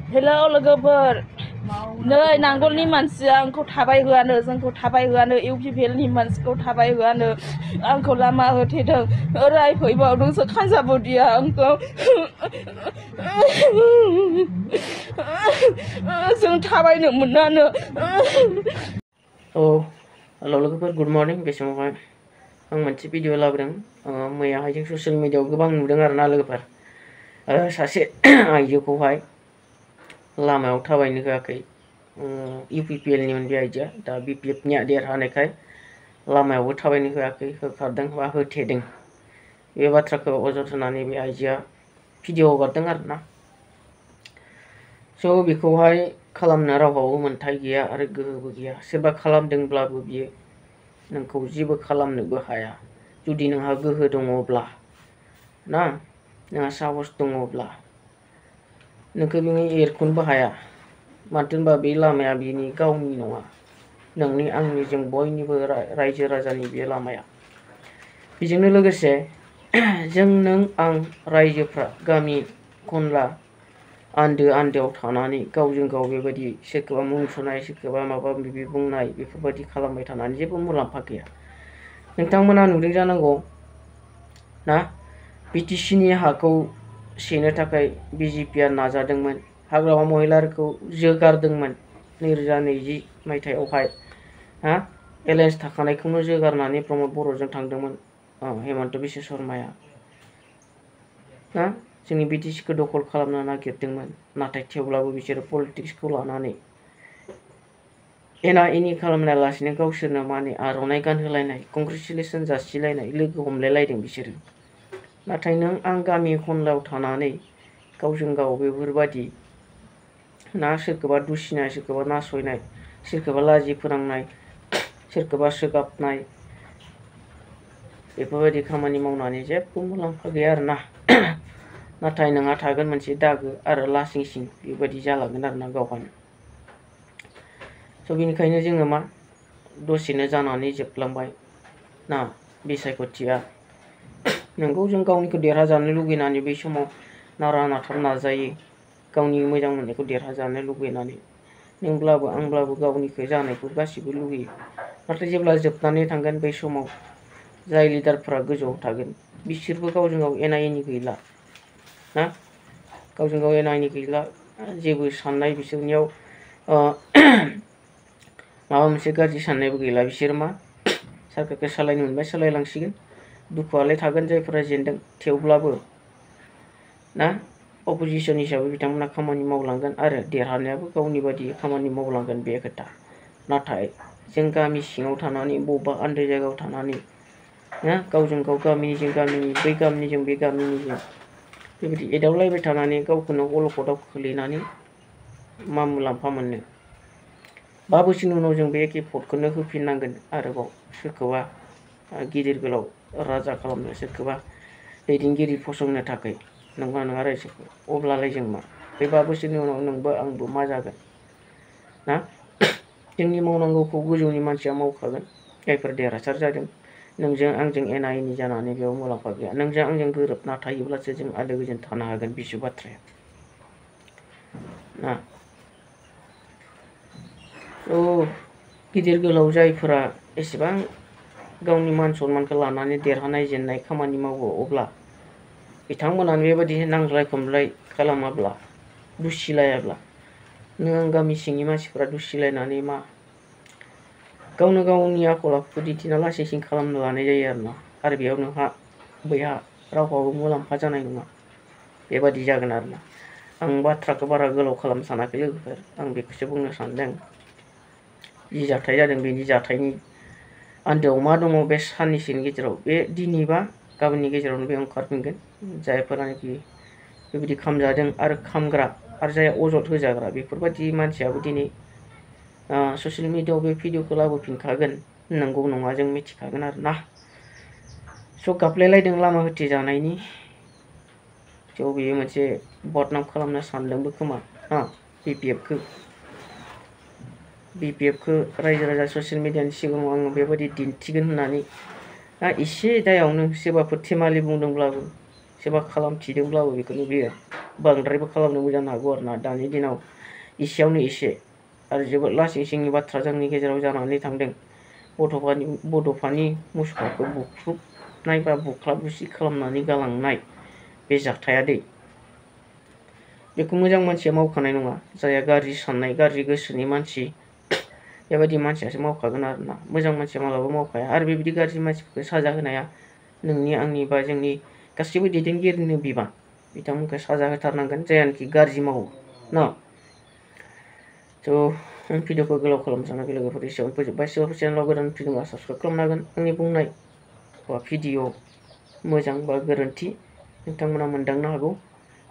Hello लोगोफोर नै नांगलनि मानसिया आंखौ थाबाय होआनो जोंखौ थाबाय होआनो इउपिपिएलनि मानसिखौ थाबाय होआनो आंखौ लामा होथेदों रायफैबावदोंसो खानजाबुदिया आंखौ जों थाबायनो मोनानो हेलो लोगोफोर गुड मर्निं बे समावहाय आं मोनसे भिडिअ लाबोदों मैयाहाय जों ससियेल मिडियाआव गोबां नुदों आरोना लोगोफोर सासे आइजोखौहाय लामायाव थाबायनो होआखै इउपिपिएलनिमोन बे आइजोआ दा बिपिएफनिया देरहानायखाय लामायावबो थाबायनो होआखै होखारदों बा होथेदों बे बाथ्राखौ अजद होनानै बे आइजोआ भिडिअ हगारदों आरोना स' बेखौहाय खालामनो रावहाबो मोन्थाय गैया आरो गोहोबो गैया सोरबा खालामदोंब्लाबो बियो नोंखौ जेबो खालामनोबो हाया जुदि नोंहा गोहो दङब्ला ना नोंहा साहस दङब्ला नोंखौ बिनि एरखुनोबो हाया मानो होनबा बे लामाया बिनि गावनि नङा नोंनि आंनि जों बयनिबो रायजो राजानि बे लामाया बेजोंनो लोगोसे जों नों आं रायजोफ्रा गामि खनला आन्दोआव थानानै गावजों गाव बेबायदि सोरखौबा मुं सुनाय सोरखौबा माबा माबि बुंनाय बेफोरबायदि खालामबाय थानानै जेबो मुलाम्फा गैया नोंथांमोना नुदों जानांगौ ना बिटिसिनि हाखौ सेनो थाखाय बिजेपिआ नाजादोंमोन हाग्रामा महिलारिखौ जोगारदोंमोन 2020 मायथाइयावहाय एलायन्स थाखानायखौनो जोगारनानै प्रमद बर'जों थांदोंमोन हेमन्त बिश्व शर्माया जोंनि बिटिसिखौ दखल खालामनो नागिरदोंमोन नाथाय थेवब्लाबो बिसोरो पलिटिक्सखौ लानानै एना एनि खालामनायालासिनो गावसोरनो माने आर'नाइ गानहोलायनाय कंग्रेचुलेसन जासिलायनाय लोगो हमलायलायदों बिसोरो नाथाय नों आं गामि खनलायाव थानानै गावजों गाव बेफोरबायदि ना सोरखौबा दुसिनाय सोरखौबा नासयनाय सोरखौबा लाजि फोनांनाय सोरखौबा सोगाबनाय बेफोरबायदि खामानि मावनानै जेबो मुलाम्फा गैया आरोना नाथाय नोंहा थागोन मोनसे दागो आरो लासिंसिं बेबायदि जालांगोन आरोना गावहानो स' बेनिखायनो जोङो मा दसेनो जानानै जोबलांबाय ना बिसायख'थिया नोंगौ जों गावनिखौ देरहाजानो लुगैनानै बै समाव नारा नाथार नाजायो गावनि मोजां मोननायखौ देरहाजानो लुगैनानै नोंब्लाबो आंब्लाबो गावनिखौ जानायखौ गासिबो लुगैयो नाथाय जेब्ला जोबनानै थांगोन बै समाव जाय लिडारफोरा गोजौआव थागोन बिसोरबो गावजों गाव एना एनि गैला ना गावजों गाव एना एनि गैला जेबो साननाय बिसोरनियाव माबा मोनसे गाज्रि साननायबो गैला बिसोर मा सारखारखौ सालायनो मोनबाय सालायलांसिगोन दुखुआलाय थागोन जायफोरा जेनदों थेवब्लाबो ना अपोजिसन हिसाबै बिथांमोना खामानि मावलांगोन आरो देरहानायाबो गावनि बायदि खामानि मावलांगोन बे खोथा नाथाय जों गामि सिङाव थानानै बबेबा आन्दो जायगायाव थानानै ना गावजों गाव गामिनिजों गामिनि बै गामिनिजों बे गामिनिजों बेबायदि एदावलायबाय थानानै गावखौनो अलखदाव खोलैनानै मा मुलाम्फा मोननो 5 बोसोरनि उनाव जों बे एखे भटखौनो होफिननांगोन आरोबाव सोरखौबा गिदिर गोलाव राजा खालामनो सोरखौबा दैदेनगिरि फसंनो थाखाय नङा नङा रायजोखौ अब्लालाय जों मा बे 5 बोसोरनि उनाव नोंबो आंबो मा जागोन ना जोंनि मावनांगौखौ गोजौनि मानसिया मावखागोन जायफोर देरहासार जादों नोंजों आंजों एना एनि जानानै बेयाव मुलाम्फा गैया नोंजों आंजों गोरोबना थायोब्लासो जों आलो गोजोन थानो हागोन बिसो बाथ्राया ना गिदिर गोलाव जायफोरा एसेबां गावनि मान सन्मानखौ लानानै देरहानाय जेननाय खामानि मावो अब्ला बिथांमोनानो बेबायदि नांज्लाय खमलाय खालामाब्ला दुसिलायाब्ला नों आं गामि सिंनि मानसिफोरा दुसिलायनानै मा गावनो गावनि आखल आखुखौ दिन्थिना लासिं खालामनो लानाय जायो आरो बेयाव नोंहा बैहा रावहाबो मुलाम्फा जानाय नङा बेबादि जागोन आरोना आं बाथ्राखौ बारा गोलाव खालामनो सानाखै लोगोफोर आं बेखौसो बुंनो सानदों जि जाथाय जादों बेनि जाथायनि आन्दोआव मा दङ बे साननैसोनि गेजेराव बे दिनैबा गाबोननि गेजेरावनो बे ओंखारफिनगोन जायफोरानोखि बेबायदि खामजादों आरो खामग्रा आरो जाय अजद होजाग्रा बेफोरबायदि मानसियाबो दिनै ससियेल मिडियाआव बे भिडिअखौ लाबोफिनखागोन नंगौ नङा जों मिथिखागोन आरो ना स' गाबलायलायदों लामा होथेजानायनि थ' बेयो मोनसे बदनाम खालामनो सानदोंबो खोमा बिपिएफखौ रायजो राजा ससियेल मिडियानि सिगाङाव आङो बेबायदि दिन्थिगोन होननानै एसे दायावनो सोरबाफोर थेमालि बुंदोंब्लाबो सोरबा खालामथिदोंब्लाबो बेखौनो बियो बांद्रायबो खालामनोबो जानो हागौ आरो ना दानि दिनाव एसेयावनो एसे आरो जोबोद लासिं सिंनि बाथ्रा जोंनि गेजेराव जानानै थांदों। बड'फानि मुसुखाखौ बुख्रुबनाय बा बुख्ला बुसि खालामनानै गालांनाय बे जाथाया दै बेखौ मोजां मानसिया मावखानाय नङा। जायहा गाज्रि साननाय गाज्रि गोसोनि मानसि बेबायदि मानसियासो मावखागोन आरोना। मोजां मानसिया मालाबाबो मावखाया। आरो बेबायदि गाज्रि मानसिफोरखौ साजा होनाया नोंनि आंनि बा जोंनि गासैबो दैदेनगिरिनि बिबान। बिथांमोनखौ साजा होथारनांगोन जायानोखि गाज्रि मावो ना। थ' आं भिडिअखौ गोलाव खालामनो सानाखै लोगोफोर एसेयावनो फोजोबबाय। सोरबाफोर चेनेलाव गोदान फैदोंबा साबसक्राइब खालामनो हागोन। आंनि बुंनाय बा भिडिअ मोजां बा गोरोन्थि नोंथांमोना मोनदांनो हागौ।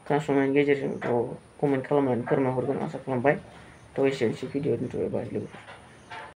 खोनासंनायनि गेजेरजों कमेन्ट खालामनानै फोरमायहरगोन आसा खालामबाय। थ' एसेनोसै भिडिअ दोनथ'बाय लोगोफोर।